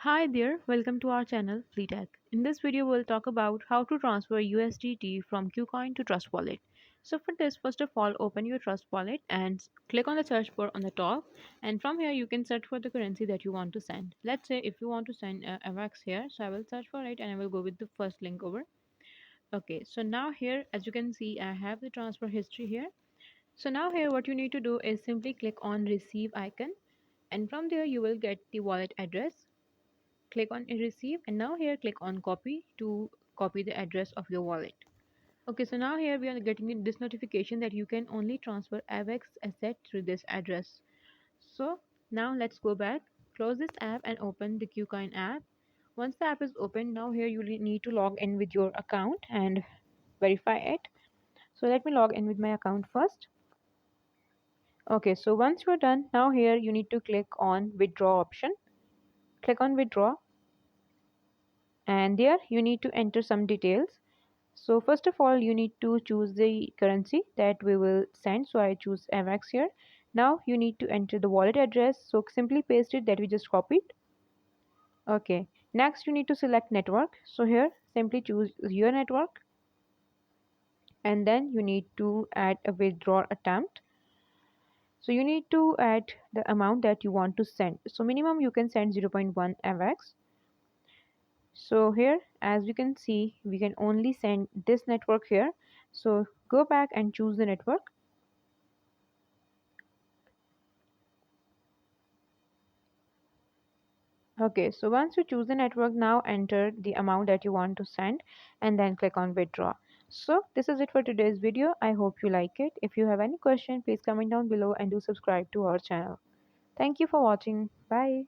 Hi there, welcome to our channel Fleetech. In this video, we'll talk about how to transfer USDT from KuCoin to Trust Wallet. So for this, first of all, open your Trust Wallet and click on the search bar on the top. And from here, you can search for the currency that you want to send. Let's say if you want to send AVAX here, so I will search for it and I will go with the first link over. Okay, so now here, as you can see, I have the transfer history here. So now here, what you need to do is simply click on receive icon. And from there, you will get the wallet address. Click on receive, and now here click on copy to copy the address of your wallet. Okay, so now here we are getting this notification that you can only transfer AVAX asset through this address. So now let's go back, close this app and open the KuCoin app. Once the app is open, now here you need to log in with your account and verify it. So let me log in with my account first. Okay, so once you're done, now here you need to click on withdraw option. Click on withdraw, and there you need to enter some details. So first of all, you need to choose the currency that we will send. So I choose AVAX here. Now you need to enter the wallet address. So simply paste it that we just copied. Okay. Next, you need to select network. So here, simply choose your network. And then you need to add a withdraw attempt. So you need to add the amount that you want to send. So minimum you can send 0.1 AVAX. So here, as we can see, we can only send this network here. So go back and choose the network. Okay, so once you choose the network, now enter the amount that you want to send and then click on withdraw. So this is it for today's video. I hope you like it. If you have any question, please comment down below and do subscribe to our channel. Thank you for watching. Bye.